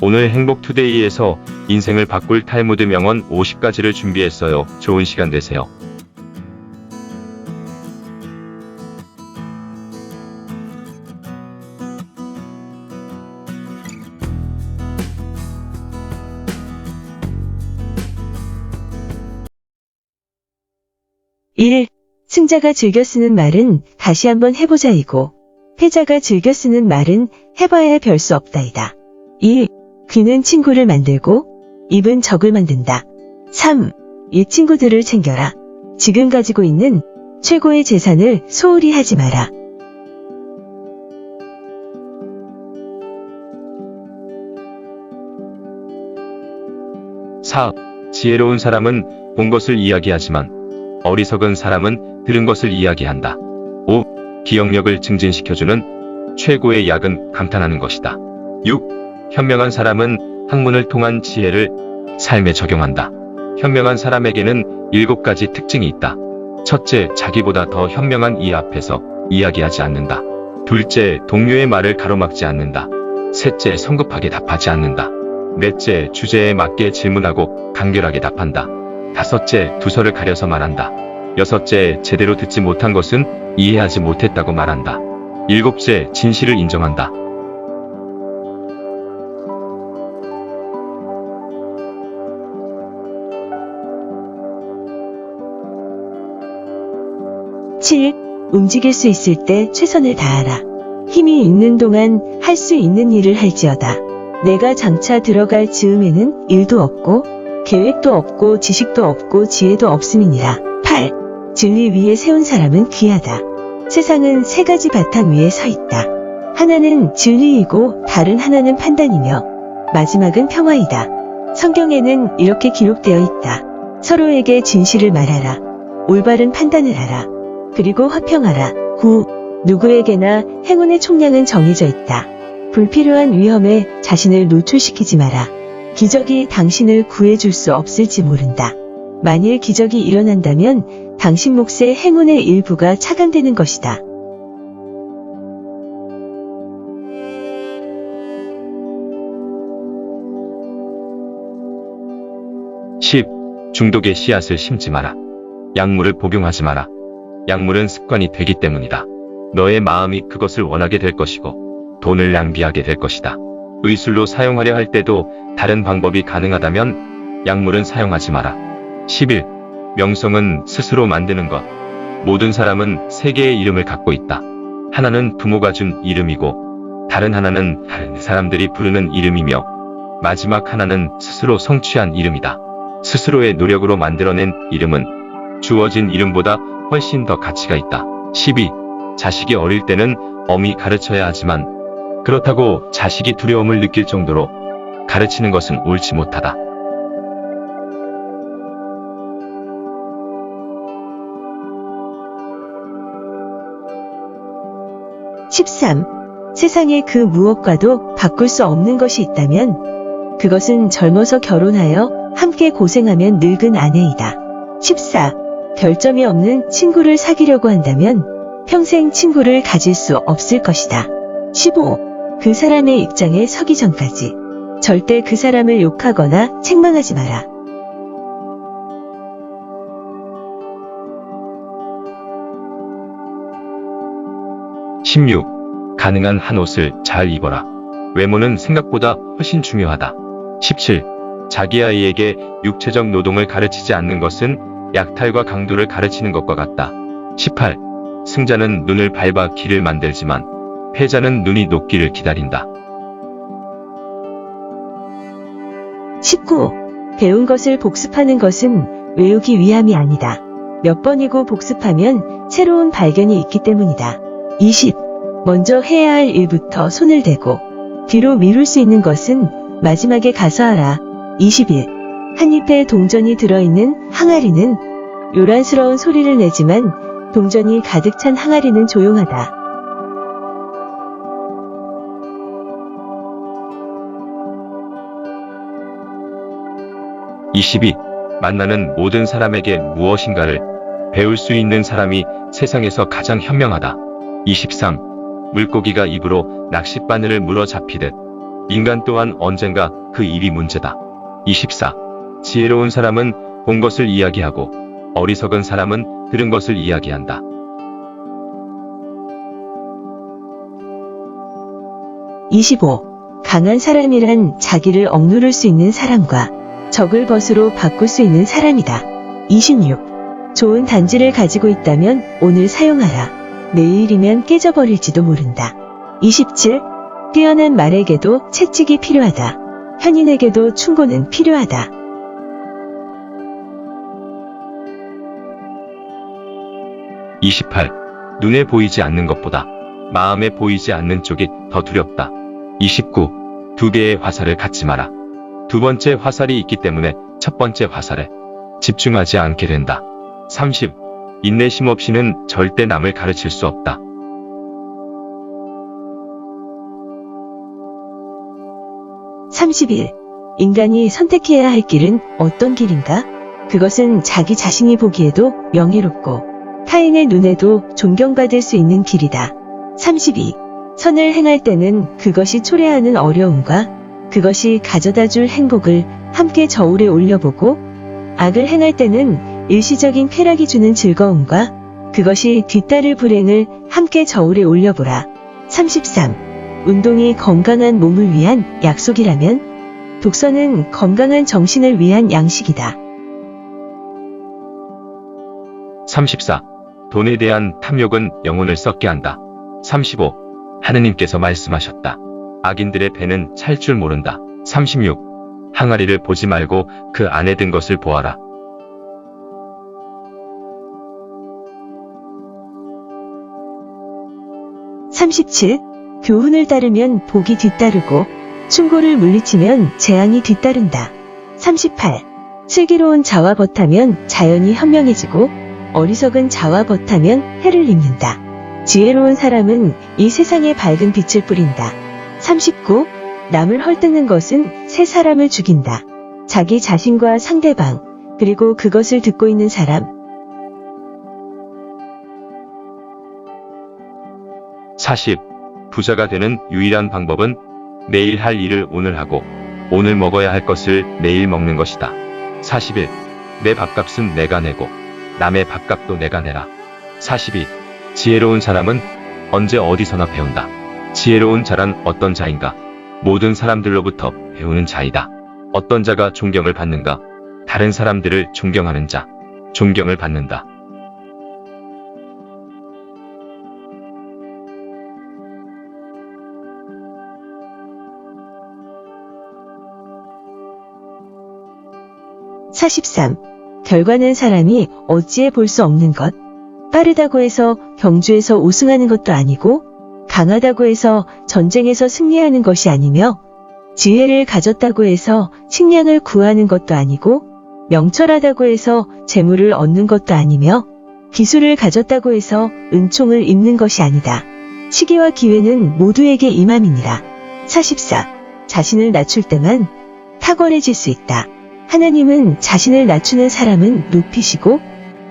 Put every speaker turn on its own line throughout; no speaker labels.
오늘 행복투데이에서 인생을 바꿀 탈무드 명언 50가지를 준비했어요. 좋은 시간 되세요.
(1) 승자가 즐겨 쓰는 말은 다시 한번 해보자이고, 패자가 즐겨 쓰는 말은 해봐야 별 수 없다이다. 2. 귀는 친구를 만들고 입은 적을 만든다. 3. 이 친구들을 챙겨라. 지금 가지고 있는 최고의 재산을 소홀히 하지 마라.
(4) 지혜로운 사람은 본 것을 이야기하지만 어리석은 사람은 들은 것을 이야기한다. 5. 기억력을 증진시켜주는 최고의 약은 감탄하는 것이다. 6. 현명한 사람은 학문을 통한 지혜를 삶에 적용한다. 현명한 사람에게는 7가지 특징이 있다. 첫째, 자기보다 더 현명한 이 앞에서 이야기하지 않는다. 둘째, 동료의 말을 가로막지 않는다. 셋째, 성급하게 답하지 않는다. 넷째, 주제에 맞게 질문하고 간결하게 답한다. 다섯째, 두서를 가려서 말한다. 여섯째, 제대로 듣지 못한 것은 이해하지 못했다고 말한다. 일곱째, 진실을 인정한다.
(7) 움직일 수 있을 때 최선을 다하라. 힘이 있는 동안 할 수 있는 일을 할지어다. 내가 장차 들어갈 즈음에는 일도 없고 계획도 없고 지식도 없고 지혜도 없음이니라. 8. 진리 위에 세운 사람은 귀하다. 세상은 3가지 바탕 위에 서 있다. 하나는 진리이고 다른 하나는 판단이며 마지막은 평화이다. 성경에는 이렇게 기록되어 있다. 서로에게 진실을 말하라. 올바른 판단을 하라. 그리고 화평하라. 9. 누구에게나 행운의 총량은 정해져 있다. 불필요한 위험에 자신을 노출시키지 마라. 기적이 당신을 구해줄 수 없을지 모른다. 만일 기적이 일어난다면 당신 몫의 행운의 일부가 차감되는 것이다.
(10) 중독의 씨앗을 심지 마라. 약물을 복용하지 마라. 약물은 습관이 되기 때문이다. 너의 마음이 그것을 원하게 될 것이고 돈을 낭비하게 될 것이다. 의술로 사용하려 할 때도 다른 방법이 가능하다면 약물은 사용하지 마라. 11. 명성은 스스로 만드는 것. 모든 사람은 3개의 이름을 갖고 있다. 하나는 부모가 준 이름이고 다른 하나는 다른 사람들이 부르는 이름이며 마지막 하나는 스스로 성취한 이름이다. 스스로의 노력으로 만들어낸 이름은 주어진 이름보다 훨씬 더 가치가 있다. 12. 자식이 어릴 때는 엄히 가르쳐야 하지만 그렇다고 자식이 두려움을 느낄 정도로 가르치는 것은 옳지 못하다.
(13) 세상에 그 무엇과도 바꿀 수 없는 것이 있다면 그것은 젊어서 결혼하여 함께 고생하면 늙은 아내이다. (14) 별점이 없는 친구를 사귀려고 한다면 평생 친구를 가질 수 없을 것이다. (15) 그 사람의 입장에 서기 전까지 절대 그 사람을 욕하거나 책망하지 마라.
(16) 가능한 한 옷을 잘 입어라. 외모는 생각보다 훨씬 중요하다. (17) 자기 아이에게 육체적 노동을 가르치지 않는 것은 약탈과 강도를 가르치는 것과 같다. (18) 승자는 눈을 밟아 길을 만들지만 패자는 눈이 녹기를 기다린다.
(19) 배운 것을 복습하는 것은 외우기 위함이 아니다. 몇 번이고 복습하면 새로운 발견이 있기 때문이다. (20) 먼저 해야 할 일부터 손을 대고 뒤로 미룰 수 있는 것은 마지막에 가서 하라. (21) 한 잎에 동전이 들어있는 항아리는 요란스러운 소리를 내지만 동전이 가득 찬 항아리는 조용하다.
(22) 만나는 모든 사람에게 무엇인가를 배울 수 있는 사람이 세상에서 가장 현명하다. (23) 물고기가 입으로 낚싯바늘을 물어 잡히듯 인간 또한 언젠가 그 일이 문제다. 24. 지혜로운 사람은 본 것을 이야기하고 어리석은 사람은 들은 것을 이야기한다.
25. 강한 사람이란 자기를 억누를 수 있는 사람과 적을 벗으로 바꿀 수 있는 사람이다. 26. 좋은 단지를 가지고 있다면 오늘 사용하라. 내일이면 깨져버릴지도 모른다. 27. 뛰어난 말에게도 채찍이 필요하다. 현인에게도 충고는 필요하다.
28. 눈에 보이지 않는 것보다 마음에 보이지 않는 쪽이 더 두렵다. 29. 두 개의 화살을 갖지 마라. 두 번째 화살이 있기 때문에 첫 번째 화살에 집중하지 않게 된다. 30. 인내심 없이는 절대 남을 가르칠 수 없다.
31. 인간이 선택해야 할 길은 어떤 길인가? 그것은 자기 자신이 보기에도 명예롭고 타인의 눈에도 존경받을 수 있는 길이다. 32. 선을 행할 때는 그것이 초래하는 어려움과 그것이 가져다줄 행복을 함께 저울에 올려보고 악을 행할 때는 일시적인 쾌락이 주는 즐거움과 그것이 뒤따를 불행을 함께 저울에 올려보라. 33. 운동이 건강한 몸을 위한 약속이라면 독서는 건강한 정신을 위한 양식이다.
34. 돈에 대한 탐욕은 영혼을 썩게 한다. 35. 하느님께서 말씀하셨다. 악인들의 배는 찰 줄 모른다. 36. 항아리를 보지 말고 그 안에 든 것을 보아라.
37. 교훈을 따르면 복이 뒤따르고 충고를 물리치면 재앙이 뒤따른다. 38. 슬기로운 자와 벗하면 자연이 현명해지고 어리석은 자와 벗하면 해를 입는다. 지혜로운 사람은 이 세상에 밝은 빛을 뿌린다. 39. 남을 헐뜯는 것은 새 사람을 죽인다. 자기 자신과 상대방, 그리고 그것을 듣고 있는 사람.
40. 부자가 되는 유일한 방법은 내일 할 일을 오늘 하고 오늘 먹어야 할 것을 내일 먹는 것이다. 41. 내 밥값은 내가 내고 남의 밥값도 내가 내라. 42. 지혜로운 사람은 언제 어디서나 배운다. 지혜로운 자란 어떤 자인가? 모든 사람들로부터 배우는 자이다. 어떤 자가 존경을 받는가? 다른 사람들을 존경하는 자. 존경을 받는다.
43. 결과는 사람이 어찌해 볼 수 없는 것. 빠르다고 해서 경주에서 우승하는 것도 아니고 강하다고 해서 전쟁에서 승리하는 것이 아니며 지혜를 가졌다고 해서 식량을 구하는 것도 아니고 명철하다고 해서 재물을 얻는 것도 아니며 기술을 가졌다고 해서 은총을 입는 것이 아니다. 시기와 기회는 모두에게 임함이니라. 44. 자신을 낮출 때만 탁월해질 수 있다. 하나님은 자신을 낮추는 사람은 높이시고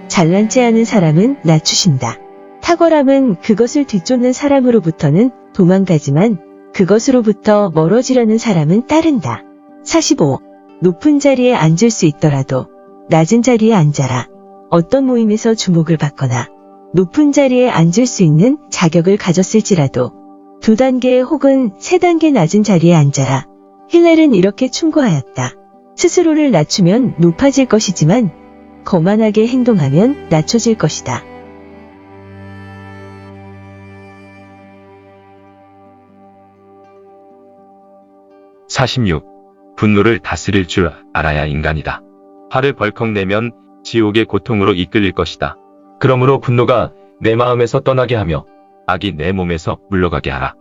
잘난 체하는 사람은 낮추신다. 탁월함은 그것을 뒤쫓는 사람으로부터는 도망가지만 그것으로부터 멀어지려는 사람은 따른다. 45. 높은 자리에 앉을 수 있더라도 낮은 자리에 앉아라. 어떤 모임에서 주목을 받거나 높은 자리에 앉을 수 있는 자격을 가졌을지라도 2단계 혹은 3단계 낮은 자리에 앉아라. 힐렐은 이렇게 충고하였다. 스스로를 낮추면 높아질 것이지만 거만하게 행동하면 낮춰질 것이다.
46. 분노를 다스릴 줄 알아야 인간이다. 화를 벌컥 내면 지옥의 고통으로 이끌릴 것이다. 그러므로 분노가 내 마음에서 떠나게 하며 악이 내 몸에서 물러가게 하라.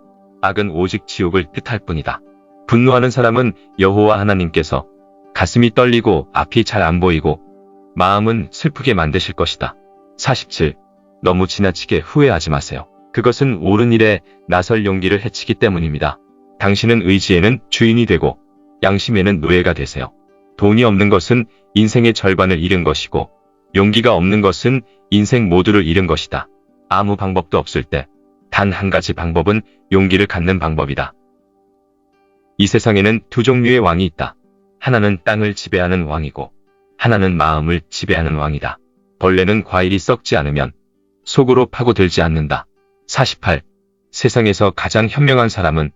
악은 오직 지옥을 뜻할 뿐이다. 분노하는 사람은 여호와 하나님께서 가슴이 떨리고 앞이 잘 안 보이고 마음은 슬프게 만드실 것이다. 47. 너무 지나치게 후회하지 마세요. 그것은 옳은 일에 나설 용기를 해치기 때문입니다. 당신은 의지에는 주인이 되고 양심에는 노예가 되세요. 돈이 없는 것은 인생의 절반을 잃은 것이고 용기가 없는 것은 인생 모두를 잃은 것이다. 아무 방법도 없을 때 단 한 가지 방법은 용기를 갖는 방법이다. 이 세상에는 두 종류의 왕이 있다. 하나는 땅을 지배하는 왕이고 하나는 마음을 지배하는 왕이다. 벌레는 과일이 썩지 않으면 속으로 파고들지 않는다. 48. 세상에서 가장 현명한 사람은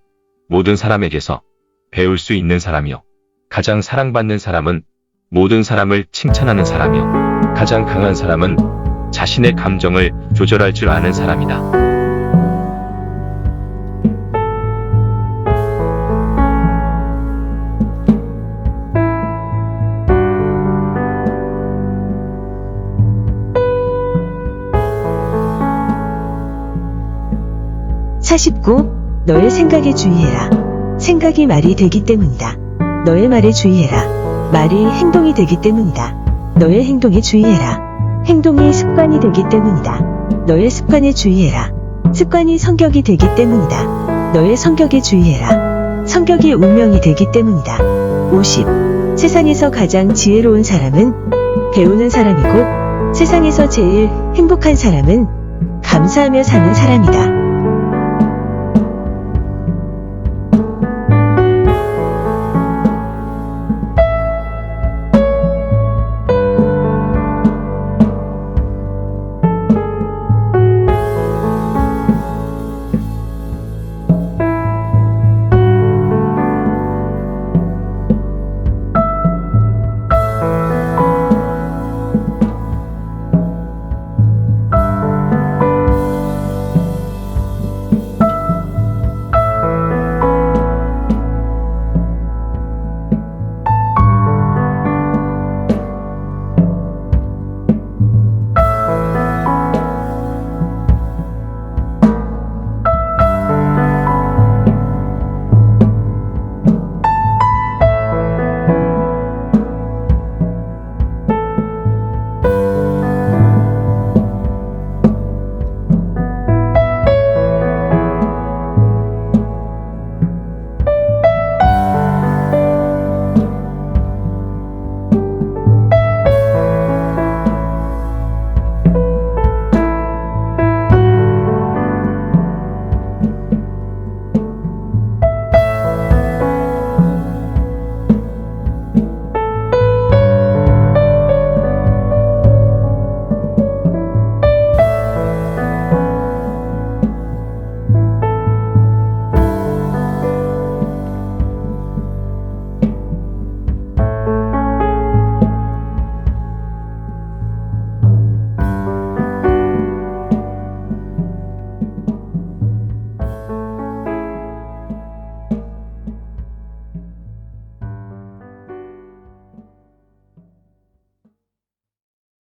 모든 사람에게서 배울 수 있는 사람이요. 가장 사랑받는 사람은 모든 사람을 칭찬하는 사람이요. 가장 강한 사람은 자신의 감정을 조절할 줄 아는 사람이다.
49. 너의 생각에 주의해라. 생각이 말이 되기 때문이다. 너의 말에 주의해라. 말이 행동이 되기 때문이다. 너의 행동에 주의해라. 행동이 습관이 되기 때문이다. 너의 습관에 주의해라. 습관이 성격이 되기 때문이다. 너의 성격에 주의해라. 성격이 운명이 되기 때문이다. 50. 세상에서 가장 지혜로운 사람은 배우는 사람이고 세상에서 제일 행복한 사람은 감사하며 사는 사람이다.